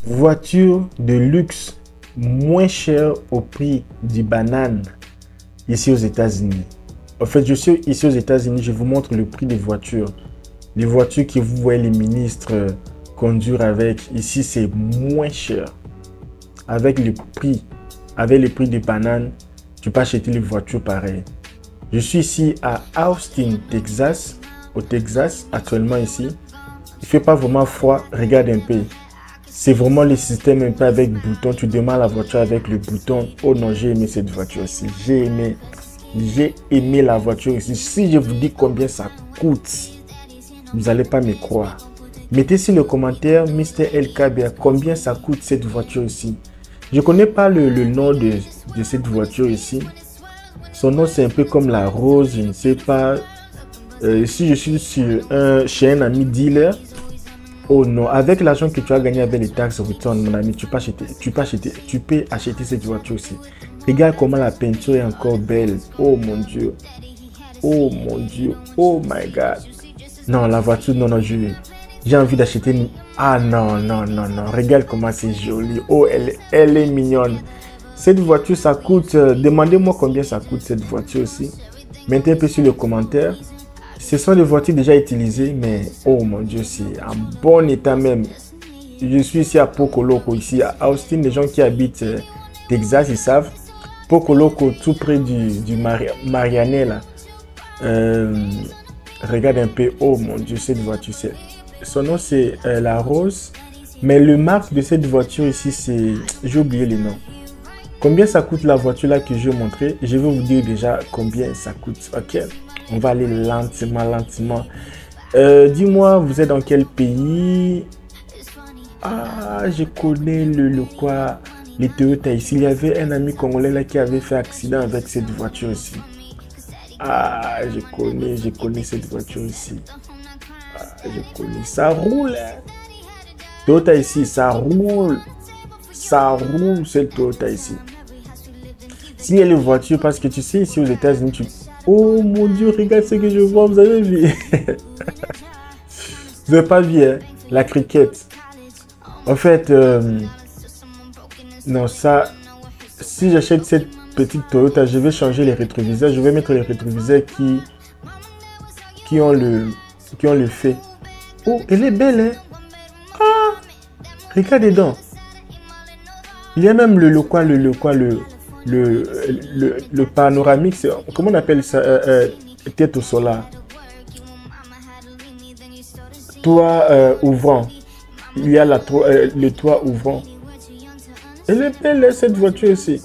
Voiture de luxe moins chère au prix du banane ici aux États-Unis. En fait, je suis ici aux États-Unis, je vous montre le prix des voitures. Les voitures que vous voyez les ministres conduire avec, ici c'est moins cher. Avec le prix des bananes, tu peux acheter les voitures pareilles. Je suis ici à Austin, Texas, au Texas, actuellement ici. Il fait pas vraiment froid, regarde un peu. C'est vraiment le système un peu avec bouton. Tu démarres la voiture avec le bouton. Oh non, j'ai aimé cette voiture aussi. J'ai aimé la voiture ici. Si je vous dis combien ça coûte, vous n'allez pas me croire. Mettez sur le commentaire, Mr. LKBA, combien ça coûte cette voiture ici. Je ne connais pas le nom de cette voiture ici. Son nom, c'est un peu comme la rose, je ne sais pas. Ici, je suis chez un ami dealer. Oh non, avec l'argent que tu as gagné avec les taxes return, mon ami, tu peux acheter cette voiture aussi. Regarde comment la peinture est encore belle. Oh mon Dieu. Oh mon Dieu. Oh my God. Non, la voiture, non, j'ai envie d'acheter une... Ah non. Regarde comment c'est joli. Oh, elle est mignonne. Cette voiture, ça coûte... Demandez-moi combien ça coûte cette voiture aussi. Mettez un peu sur le commentaire. Ce sont des voitures déjà utilisées, mais oh mon Dieu, c'est en bon état même. Je suis ici à Poco Loco, ici à Austin. Les gens qui habitent Texas, ils savent. Poco Loco, tout près du Marianella. Regarde un peu, oh mon Dieu, cette voiture, son nom c'est la Rose. Mais le marque de cette voiture ici, c'est... J'ai oublié le nom. Combien ça coûte la voiture là que je vais montrer? Je vais vous dire déjà combien ça coûte. Ok, on va aller lentement. Dis-moi, vous êtes dans quel pays? Ah, je connais les Toyota ici. Il y avait un ami congolais là qui avait fait accident avec cette voiture ici. Ah, je connais cette voiture ici. Ah, je connais. Ça roule. Hein? Toyota ici, ça roule. Ça roule cette Toyota ici. S'il y a les voitures, parce que tu sais, ici aux États-Unis, oh mon Dieu, regarde ce que je vois, vous avez vu? Vous n'avez pas vu, hein? La cricket. En fait, non, ça, si j'achète cette petite Toyota, je vais changer les rétroviseurs. Je vais mettre les rétroviseurs qui ont le fait. Oh, elle est belle, hein? Ah! Regarde dedans. Il y a même le panoramique, comment on appelle ça, tête au solar. Toit ouvrant. Il y a le toit ouvrant. Elle est belle cette voiture ici.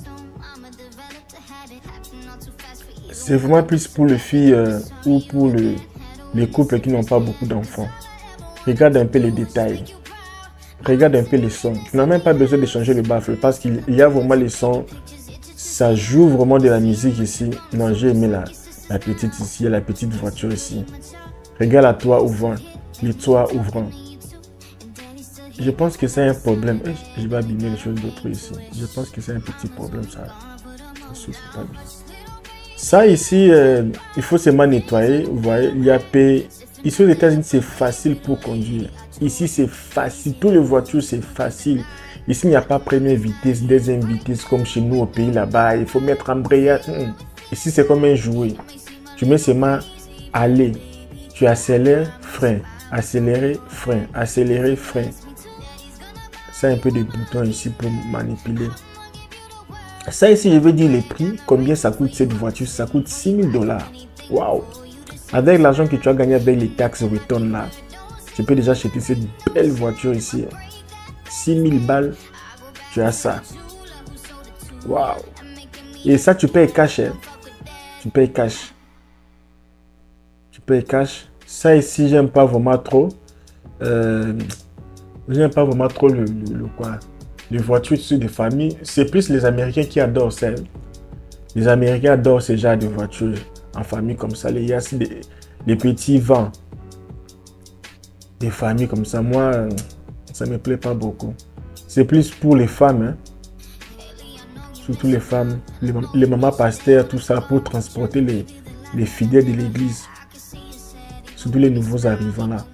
C'est vraiment plus pour les filles ou pour les couples qui n'ont pas beaucoup d'enfants. Regarde un peu les détails. Regarde un peu les sons. Tu n'as même pas besoin de changer le baffle parce qu'il y a vraiment les sons. Ça joue vraiment de la musique ici. Non, j'ai aimé la petite ici, la petite voiture ici. Regarde la toit ouvrant. Le toit ouvrant. Je pense que c'est un problème. Je vais abîmer les choses d'autres ici. Je pense que c'est un petit problème ça. Ça souffle pas bien. Ça ici, il faut seulement nettoyer. Vous voyez, il y a paix. Ici aux États-Unis, c'est facile pour conduire. Ici, c'est facile. Toutes les voitures, c'est facile. Ici, il n'y a pas première vitesse, deuxième vitesse comme chez nous au pays là-bas. Il faut mettre embrayage. Ici, c'est comme un jouet. Tu mets seulement aller. Tu accélères, frein. Accélérer, frein. Accélérer, frein. C'est un peu de boutons ici pour manipuler. Ça ici, je veux dire les prix. Combien ça coûte cette voiture? Ça coûte $6,000. Waouh! Avec l'argent que tu as gagné avec les taxes return là, tu peux déjà acheter cette belle voiture ici. 6,000 balles, tu as ça. Waouh! Et ça, tu payes cash. Hein? Tu payes cash. Tu payes cash. Ça ici, j'aime pas vraiment trop. J'aime pas vraiment trop les voitures issues de famille. C'est plus les Américains qui adorent ça. Les Américains adorent ce genre de voitures en famille comme ça. Il y a des petits vents. Des familles comme ça. Moi, ça me plaît pas beaucoup. C'est plus pour les femmes. Hein. Surtout les femmes. Les mamans pasteurs, tout ça pour transporter les fidèles de l'église. Surtout les nouveaux arrivants là.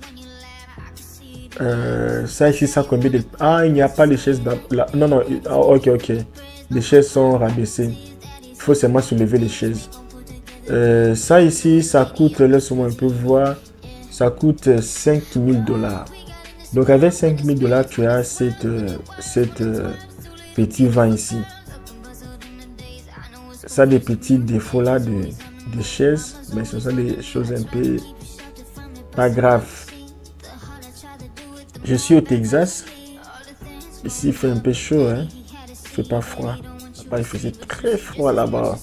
Ça ici, ça combien de... Ah, il n'y a pas les chaises là. Non, non, ah, ok, ok. Les chaises sont rabaissées. Il faut seulement soulever les chaises. Ça ici, ça coûte, laisse-moi un peu voir, ça coûte 5000 $. Donc avec 5000 $, tu as cette petit vent ici. Ça a des petits défauts là de chaises, mais ce sont des choses un peu pas graves. Je suis au Texas. Ici, il fait un peu chaud, hein. Il fait pas froid. Là-bas, il faisait très froid là-bas.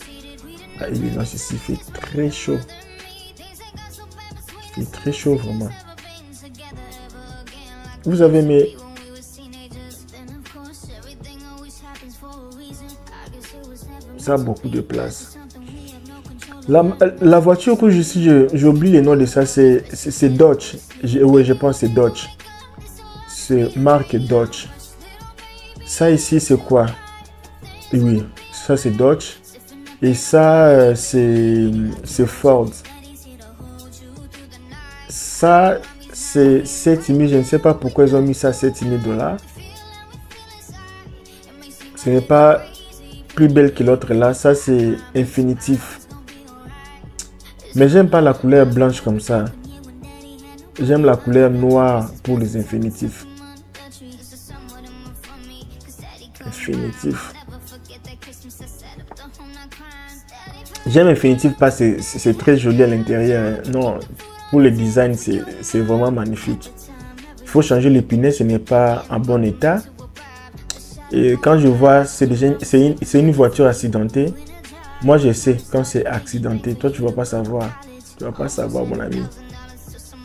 À Illinois, ici, il fait très chaud. Il fait très chaud, vraiment. Vous avez aimé? Ça a beaucoup de place. La voiture que je suis, j'oublie les noms de ça, c'est Dodge. Oui, je pense que c'est Dodge. C'est marque Dodge. Ça ici, c'est quoi? Oui, ça c'est Dodge. Et ça, c'est Ford. Ça, c'est 7000. Je ne sais pas pourquoi ils ont mis ça à 7000 $. Ce n'est pas plus belle que l'autre là. Ça, c'est Infinitif. Mais j'aime pas la couleur blanche comme ça. J'aime la couleur noire pour les infinitifs. Infinitif. J'aime Infinitif parce que c'est très joli à l'intérieur. Non, pour le design, c'est vraiment magnifique. Il faut changer les pneus, ce n'est pas en bon état. Et quand je vois, c'est une voiture accidentée. Moi, je sais quand c'est accidenté. Toi, tu ne vas pas savoir. Tu ne vas pas savoir, mon ami.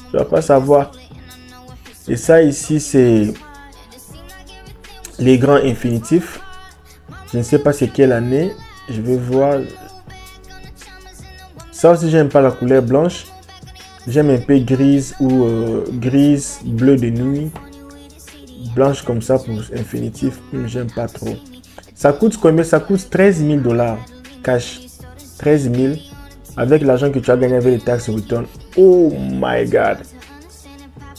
Tu ne vas pas savoir. Et ça, ici, c'est les grands infinitifs. Je ne sais pas c'est quelle année. Je vais voir. Ça aussi, j'aime pas la couleur blanche. J'aime un peu grise ou grise, bleu de nuit. Blanche comme ça pour infinitif. J'aime pas trop. Ça coûte combien? Ça coûte 13 000 $ cash. 13 000 avec l'argent que tu as gagné avec les taxes return. Oh my god.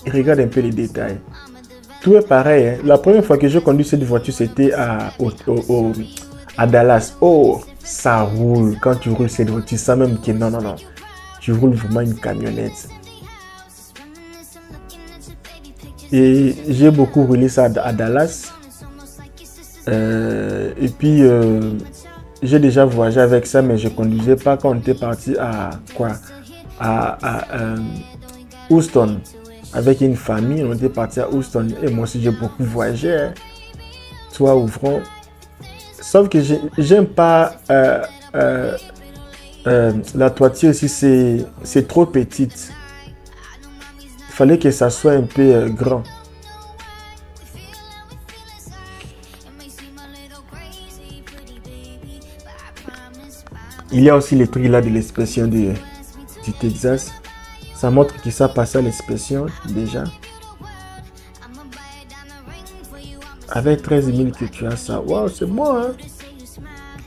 Regarde un peu les détails. Tout est pareil. Hein. La première fois que j'ai conduit cette voiture, c'était à Dallas. Oh, ça roule. Quand tu roules cette voiture, tu sens même que non, non, non. Tu roules vraiment une camionnette. Et j'ai beaucoup roulé ça à Dallas. Et puis, j'ai déjà voyagé avec ça, mais je ne conduisais pas quand on était parti à quoi? À Houston. Avec une famille, on était parti à Houston. Et moi aussi, j'ai beaucoup voyagé. Hein. Toi, ouvrons. Sauf que j'aime pas la toiture ici, c'est trop petite. Il fallait que ça soit un peu grand. Il y a aussi les trucs là de l'expression du Texas. Ça montre que ça passe à l'expression déjà. Avec 13 000 que tu as ça. Waouh, c'est bon, hein?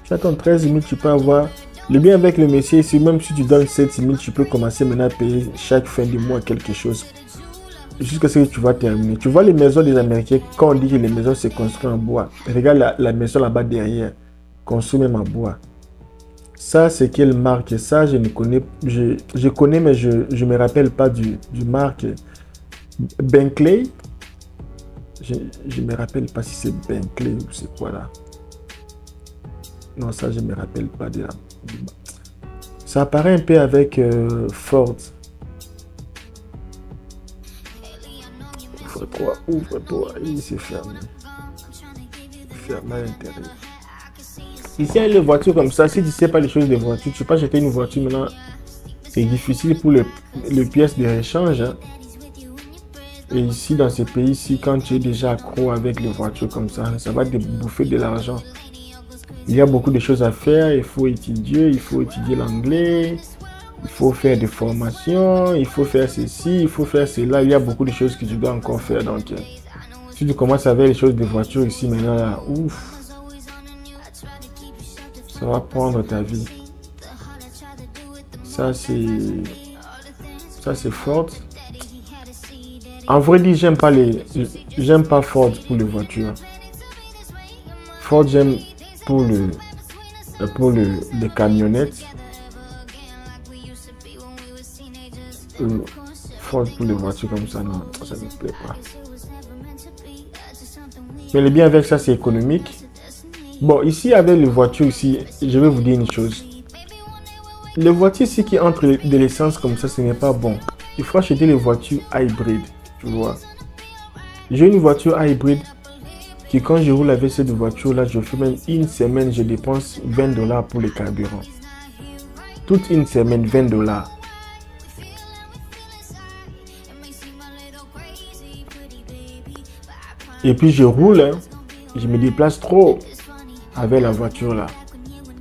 Tu as ton 13 000, tu peux avoir. Le bien avec le métier ici, même si tu donnes 7 000, tu peux commencer maintenant à payer chaque fin du mois quelque chose. Jusqu'à ce que tu vas terminer. Tu vois les maisons des Américains, quand on dit que les maisons se construisent en bois. Regarde la maison là-bas derrière. Construit même en bois. Ça, c'est quelle marque? Ça, je ne connais. Je connais, mais je ne me rappelle pas du marque. Bentley. Je ne me rappelle pas si c'est Bentley ou c'est quoi là. Non, ça, je ne me rappelle pas de la. Ça apparaît un peu avec Ford. Ouvre-toi, ouvre-toi. Il s'est fermé. Fermé à l'intérieur. Ici, il y a les voitures comme ça. Si tu ne sais pas les choses des voitures, tu peux pas acheter une voiture maintenant. C'est difficile pour les pièces de rechange. Hein. Et ici, dans ces pays-ci, quand tu es déjà accro avec les voitures comme ça va te bouffer de l'argent. Il y a beaucoup de choses à faire. Il faut étudier l'anglais. Il faut faire des formations. Il faut faire ceci, il faut faire cela. Il y a beaucoup de choses que tu dois encore faire. Donc, si tu commences avec les choses des voitures ici maintenant, là, ouf. Ça va prendre ta vie. Ça c'est Ford. En vrai dit, j'aime pas Ford pour les voitures. Ford, j'aime pour les camionnettes. Ford pour les voitures comme ça, non, ça ne me plaît pas. Mais le bien avec ça, c'est économique. Bon, ici, avec les voitures, ici, je vais vous dire une chose. Les voitures ici qui entrent de l'essence comme ça, ce n'est pas bon. Il faut acheter les voitures hybrides, tu vois. J'ai une voiture hybride qui, quand je roule avec cette voiture-là, je fais même une semaine, je dépense $20 pour le carburant. Toute une semaine, $20. Et puis je roule, hein, je me déplace trop avec la voiture là.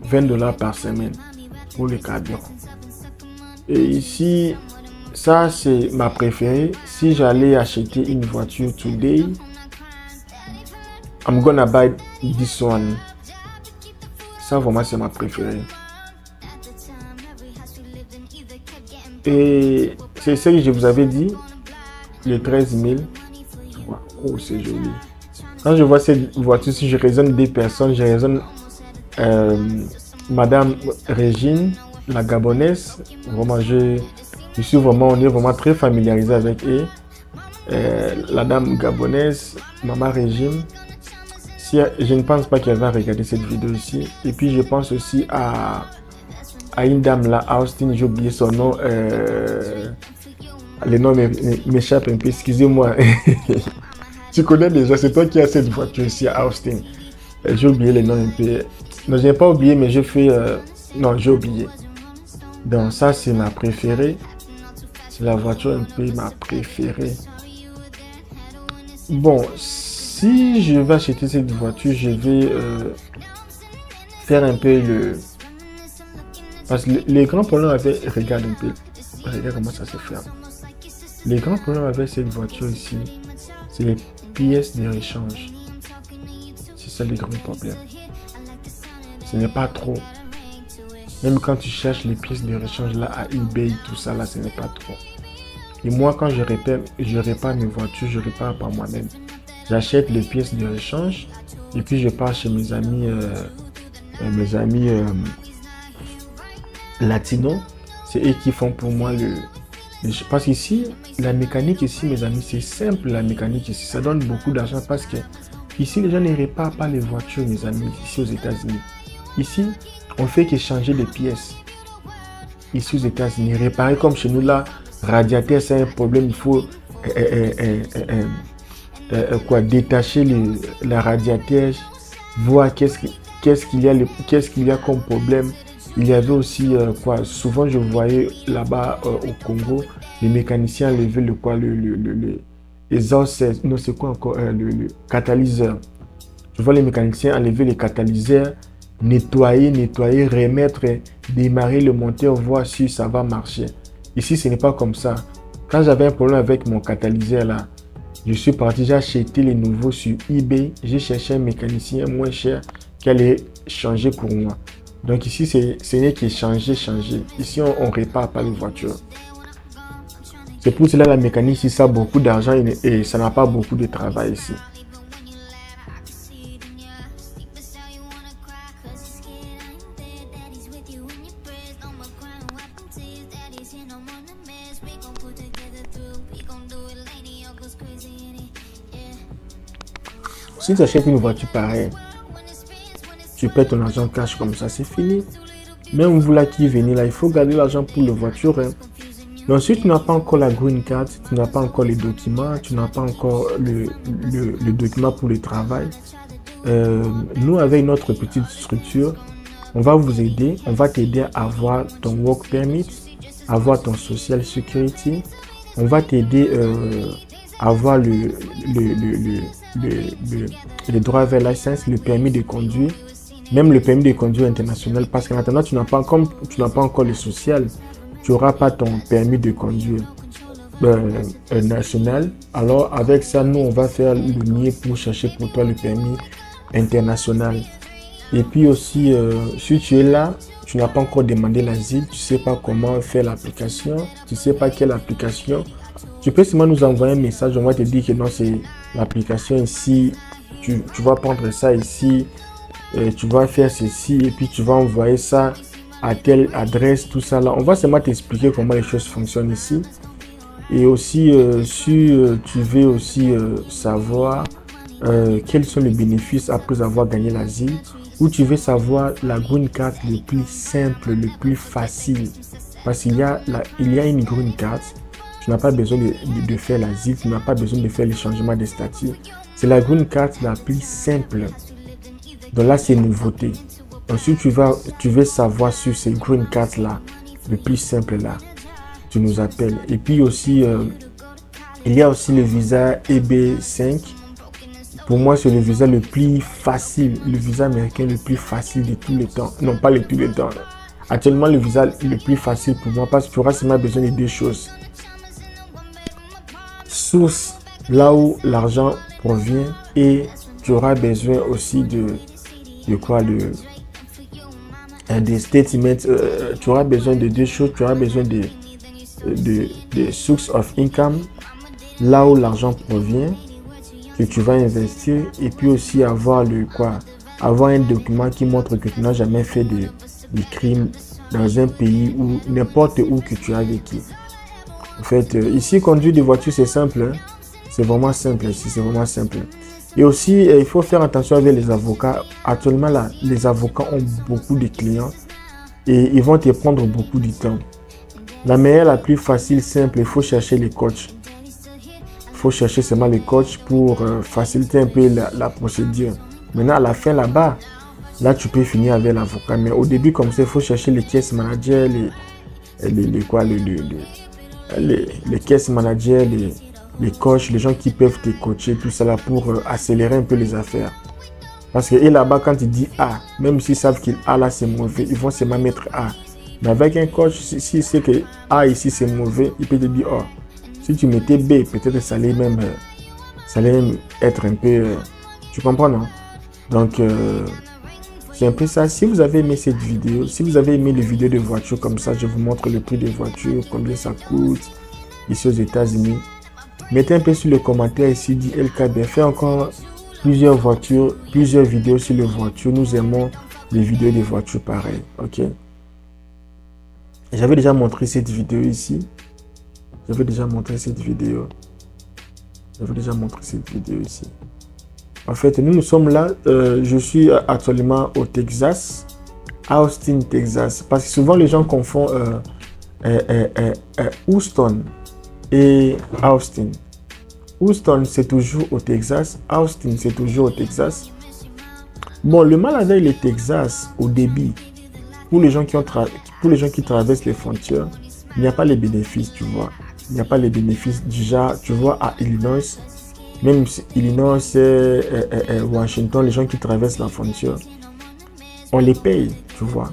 $20 par semaine pour le carburant. Et ici, ça c'est ma préférée. Si j'allais acheter une voiture today, I'm gonna buy this one. Ça vraiment c'est ma préférée. Et c'est ce que je vous avais dit, les 13 000. Oh, c'est joli. Quand je vois cette voiture, si je raisonne des personnes, je raisonne Madame Régine, la Gabonaise. Vraiment, on est vraiment très familiarisé avec elle. La dame Gabonaise, Maman Régine. Je ne pense pas qu'elle va regarder cette vidéo ici. Et puis, je pense aussi à une dame là, Austin, j'ai oublié son nom. Le nom m'échappe un peu, excusez-moi. Tu connais déjà, c'est toi qui as cette voiture ici à Austin. J'ai oublié le nom un peu. Non, je n'ai pas oublié, mais je fais... non, j'ai oublié. Donc ça, c'est ma préférée. C'est la voiture un peu ma préférée. Bon, si je vais acheter cette voiture, je vais faire un peu le... Parce que les grands problèmes avec... Regarde un peu. Regarde comment ça se ferme. Les grands problèmes avec cette voiture ici, c'est les pièces de rechange. C'est ça les grands problèmes. Ce n'est pas trop. Même quand tu cherches les pièces de rechange là à eBay, tout ça là, ce n'est pas trop. Et moi, quand je répare mes voitures, je répare par moi-même. J'achète les pièces de rechange et puis je pars chez mes amis latinos. C'est eux qui font pour moi le... Parce qu'ici, la mécanique ici, mes amis, c'est simple la mécanique ici. Ça donne beaucoup d'argent parce que ici, les gens ne réparent pas les voitures, mes amis, ici aux États-Unis. Ici, on fait que changer les pièces. Ici aux États-Unis, réparer comme chez nous là, radiateur, c'est un problème. Il faut détacher la radiateur, voir qu'est-ce qu'il y a comme problème. Il y avait aussi souvent je voyais là-bas au Congo, les mécaniciens lever le catalyseur. Je vois les mécaniciens enlever les catalyseurs, nettoyer, remettre, démarrer le moteur, voir si ça va marcher. Ici, ce n'est pas comme ça. Quand j'avais un problème avec mon catalyseur là, je suis parti, j'ai acheté les nouveaux sur eBay. J'ai cherché un mécanicien moins cher qui allait changer pour moi. Donc ici, ce n'est que changer. Ici, on ne répare pas les voitures. C'est pour cela que la mécanique ici, ça a beaucoup d'argent et ça n'a pas beaucoup de travail ici. Si tu achètes une voiture pareille, tu perds ton argent cash comme ça, c'est fini. Même vous là qui venez là, il faut garder l'argent pour la voiture. Hein. Donc si tu n'as pas encore la green card, tu n'as pas encore les documents, tu n'as pas encore le document pour le travail, nous avec notre petite structure, on va vous aider, on va t'aider à avoir ton work permit, à avoir ton social security, on va t'aider à avoir le driver license, le permis de conduire, même le permis de conduire international, parce qu'en attendant, tu n'as pas encore le social, tu n'auras pas ton permis de conduire national. Alors avec ça, nous, on va faire le nier pour chercher pour toi le permis international. Et puis aussi, si tu es là, tu n'as pas encore demandé l'asile, tu ne sais pas comment faire l'application, tu ne sais pas quelle application Tu peux seulement nous envoyer un message, on va te dire que non, c'est l'application ici, tu vas prendre ça ici, tu vas faire ceci et puis tu vas envoyer ça à telle adresse, tout ça là. On va seulement t'expliquer comment les choses fonctionnent ici. Et aussi, si tu veux aussi savoir quels sont les bénéfices après avoir gagné l'asile, ou tu veux savoir la green card le plus simple, le plus facile. Parce qu'il y a une green card, tu n'as pas besoin de faire l'asile, tu n'as pas besoin de faire le changement de statut. C'est la green card la plus simple. Donc là, c'est une nouveauté. Ensuite, tu veux savoir sur ces green cards là, le plus simple là, tu nous appelles. Et puis aussi, il y a aussi le visa EB5. Pour moi, c'est le visa le plus facile, le visa américain le plus facile de tous les temps. Non, pas de tous les temps. Actuellement, le visa le plus facile pour moi parce que tu auras seulement besoin de deux choses. Source, là où l'argent provient, et tu auras besoin aussi de quoi, des statements. Tu auras besoin de deux choses. Tu auras besoin de source of income, là où l'argent provient, que tu vas investir, et puis aussi avoir avoir un document qui montre que tu n'as jamais fait de crimes dans un pays ou n'importe où que tu as vécu. En fait, ici, conduire des voitures, c'est simple. Hein? C'est vraiment simple ici, c'est vraiment simple. Et aussi, il faut faire attention avec les avocats. Actuellement, là, les avocats ont beaucoup de clients et ils vont te prendre beaucoup de temps. La meilleure, la plus facile, simple, il faut chercher les coachs. Il faut chercher seulement les coachs pour faciliter un peu la procédure. Maintenant, à la fin, là-bas, là, tu peux finir avec l'avocat. Mais au début, comme ça, il faut chercher les caisse managers, les caisse managers, les coachs, les gens qui peuvent te coacher, tout ça là pour accélérer un peu les affaires. Parce que là-bas, quand ils disent A, même s'ils savent qu'il A là, c'est mauvais, ils vont seulement mettre A. Mais avec un coach, si c'est que A ici c'est mauvais, il peut te dire, oh, si tu mettais B, peut-être ça allait même être un peu... tu comprends, non? Donc, c'est un peu ça. Si vous avez aimé cette vidéo, si vous avez aimé les vidéos de voitures comme ça, je vous montre le prix des voitures, combien ça coûte ici aux États-Unis. Mettez un peu sur le commentaire ici, dit LKB. Fais encore plusieurs vidéos sur les voitures. Nous aimons les vidéos de voitures pareilles. Ok? J'avais déjà montré cette vidéo ici. En fait, nous sommes là. Je suis actuellement au Texas, Austin, Texas. Parce que souvent les gens confondent Houston et Austin. Houston, c'est toujours au Texas. Austin, c'est toujours au Texas. Bon, le mal avec le Texas, au débit, pour les gens qui traversent les frontières, il n'y a pas les bénéfices, tu vois. Il n'y a pas les bénéfices. Déjà, tu vois, à Illinois, même si Illinois, c'est Washington, les gens qui traversent la frontière, on les paye, tu vois.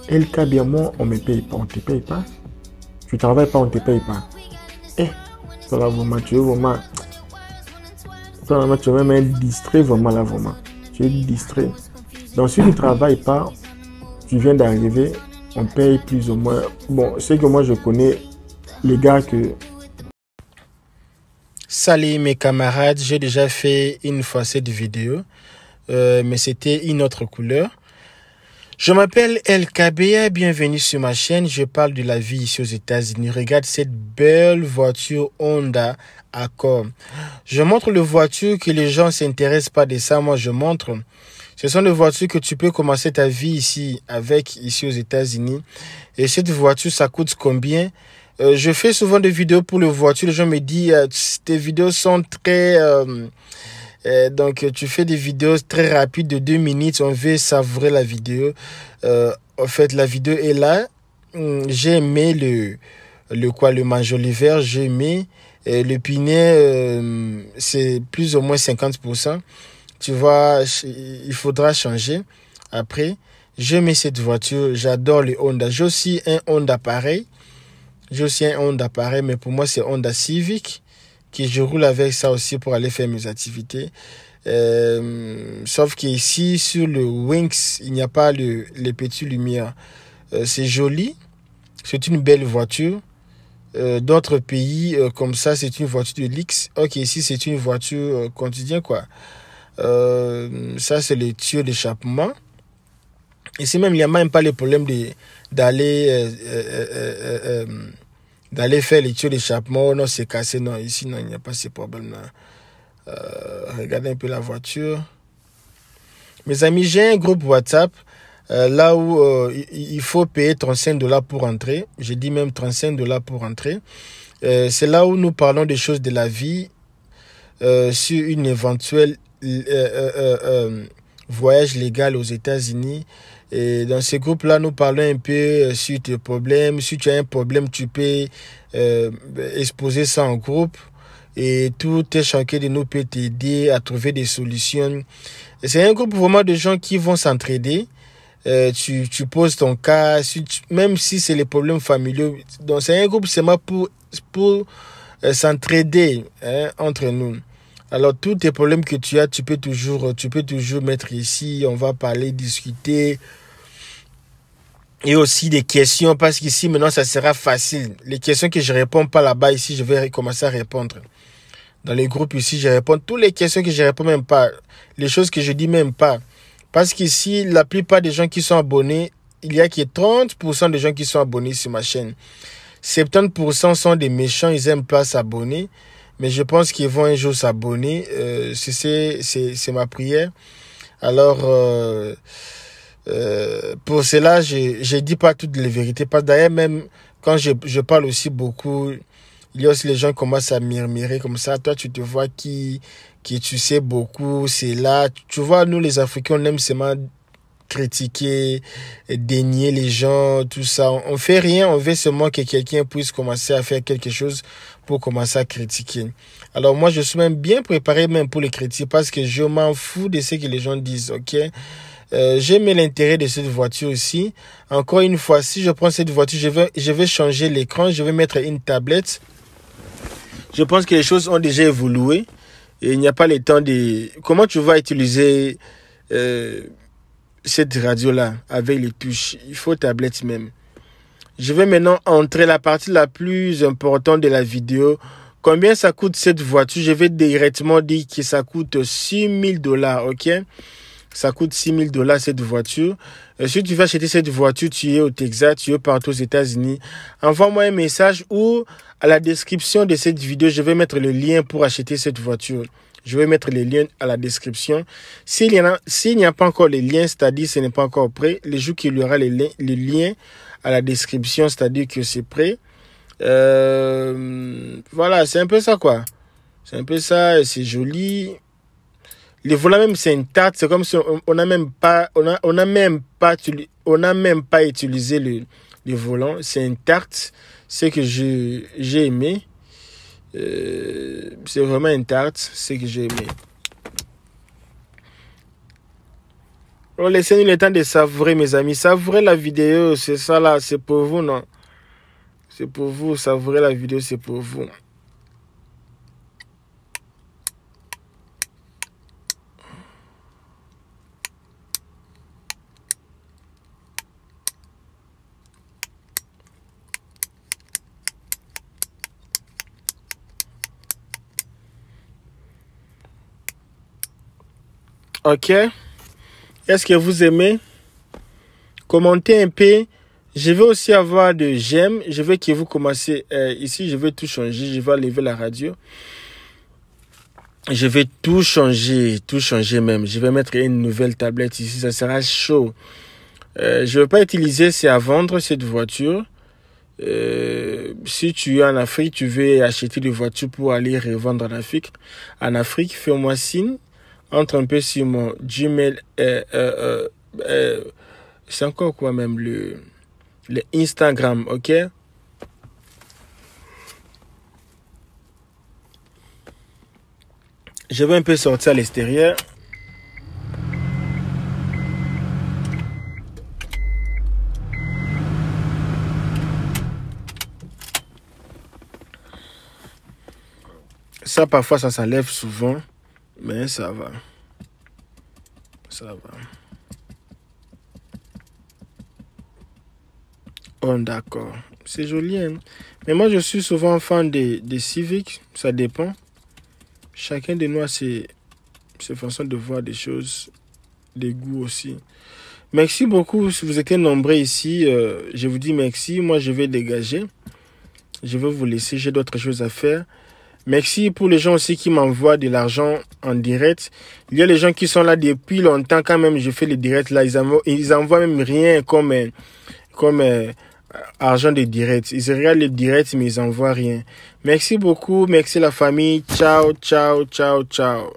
Et le cas bien, moi, on ne me paye pas, on ne te paye pas. Tu ne travailles pas, on ne te paye pas. Tu es même distrait, vraiment, là, vraiment. Tu es distrait. Donc, si tu ne travailles pas, tu viens d'arriver, on paye plus ou moins. Bon, c'est que moi, je connais les gars que... Salut mes camarades, j'ai déjà fait une fois cette vidéo, mais c'était une autre couleur. Je m'appelle LKBA, bienvenue sur ma chaîne. Je parle de la vie ici aux États-Unis. Regarde cette belle voiture Honda Accord. Je montre les voitures que les gens s'intéressent pas de ça. Moi, je montre. Ce sont des voitures que tu peux commencer ta vie ici aux États-Unis. Et cette voiture, ça coûte combien? Je fais souvent des vidéos pour les voitures. Les gens me disent, tes vidéos sont très... donc, tu fais des vidéos très rapides de 2 minutes. On veut savourer la vidéo. En fait, la vidéo est là. J'ai aimé le Majoli vert. J'ai aimé le Pinet. C'est plus ou moins 50%. Tu vois, il faudra changer. Après, j'aime cette voiture. J'adore le Honda. J'ai aussi un Honda pareil. Mais pour moi, c'est Honda Civic. Que je roule avec ça aussi pour aller faire mes activités. Sauf qu'ici, sur le Wings, il n'y a pas les petites lumières. C'est joli. C'est une belle voiture. d'autres pays, comme ça, c'est une voiture de luxe. Ok, ici, c'est une voiture quotidienne, quoi. Ça, c'est le tuyau d'échappement. Ici même, il n'y a même pas le problème d'aller faire les tuyaux d'échappement. Oh non, c'est cassé. Non, ici, non, il n'y a pas ces problèmes-là. Regardez un peu la voiture. Mes amis, j'ai un groupe WhatsApp là où il faut payer 35 $ pour entrer. J'ai dit même 35 $ pour entrer. C'est là où nous parlons des choses de la vie sur une éventuelle voyage légal aux États-Unis. Et dans ce groupe-là, nous parlons un peu sur tes problèmes. Si tu as un problème, tu peux exposer ça en groupe. Et tout un chacun de nous peut t'aider à trouver des solutions. Et c'est un groupe vraiment de gens qui vont s'entraider. Tu poses ton cas, même si c'est les problèmes familiaux. Donc c'est un groupe seulement pour s'entraider entre nous. Alors tous tes problèmes que tu as, tu peux toujours mettre ici. On va parler, discuter. Et aussi des questions, parce qu'ici maintenant ça sera facile. Les questions que je réponds pas là-bas, ici je vais commencer à répondre. Dans les groupes ici, je réponds toutes les questions que je réponds même pas. Les choses que je dis même pas. Parce qu'ici, la plupart des gens qui sont abonnés, il y a que 30% de gens qui sont abonnés sur ma chaîne. 70% sont des méchants, ils aiment pas s'abonner. Mais je pense qu'ils vont un jour s'abonner. C'est ma prière. Alors, pour cela, je dis pas toutes les vérités. Parce que d'ailleurs, même quand je parle aussi beaucoup, il y a aussi les gens qui commencent à murmurer comme ça. Toi, tu te vois qui tu sais beaucoup, c'est là. Tu vois, nous les Africains, on aime seulement critiquer, dénier les gens, tout ça. On fait rien, on veut seulement que quelqu'un puisse commencer à faire quelque chose pour commencer à critiquer. Alors moi, je suis même bien préparé même pour les critiques parce que je m'en fous de ce que les gens disent, ok? J'aime l'intérêt de cette voiture aussi. Encore une fois, si je prends cette voiture, je vais changer l'écran, je vais mettre une tablette. Je pense que les choses ont déjà évolué et il n'y a pas le temps de... Comment tu vas utiliser cette radio-là avec les touches? Il faut tablette même. Je vais maintenant entrer la partie la plus importante de la vidéo. Combien ça coûte cette voiture? Je vais directement dire que ça coûte 6 000 $, ok? Ça coûte 6 000 $ cette voiture. Si tu veux acheter cette voiture, tu es au Texas, tu es partout aux États-Unis, envoie-moi un message ou à la description de cette vidéo, je vais mettre le lien pour acheter cette voiture. Je vais mettre les liens à la description. S'il n'y a pas encore les liens, c'est-à-dire que ce n'est pas encore prêt, le jour qu'il y aura les liens à la description, c'est-à-dire que c'est prêt. Voilà, c'est un peu ça quoi. C'est un peu ça, c'est joli. Le volant même c'est une tarte, c'est comme si on n'a même pas utilisé le volant, c'est une tarte, c'est que j'ai aimé. C'est vraiment une tarte, c'est que j'ai aimé. Alors laissez-nous le temps de savourer mes amis, savourer la vidéo, c'est ça là, c'est pour vous non? C'est pour vous, savourer la vidéo, c'est pour vous. Ok. Est-ce que vous aimez? Commentez un peu. Je vais aussi avoir de j'aime. Je veux que vous commencez. Ici, je vais tout changer. Je vais enlever la radio. Je vais tout changer même. Je vais mettre une nouvelle tablette ici. Ça sera chaud. Je ne vais pas utiliser, c'est à vendre cette voiture. Si tu es en Afrique, tu veux acheter des voitures pour aller revendre en Afrique, fais-moi signe. Entre un peu sur mon Gmail. C'est encore quoi même le Instagram, ok? Je vais un peu sortir à l'extérieur. Ça, parfois, ça s'enlève souvent. Mais ça va. Ça va. Oh, d'accord. C'est joli, hein. Mais moi, je suis souvent fan des Civic. Ça dépend. Chacun de nous a ses façons de voir des choses, des goûts aussi. Merci beaucoup. Si vous étiez nombreux ici, je vous dis merci. Moi, je vais dégager. Je vais vous laisser. J'ai d'autres choses à faire. Merci pour les gens aussi qui m'envoient de l'argent en direct. Il y a les gens qui sont là depuis longtemps quand même. Je fais les directs là. Ils envoient même rien comme argent de direct. Ils regardent les directs mais ils envoient rien. Merci beaucoup. Merci la famille. Ciao, ciao, ciao, ciao.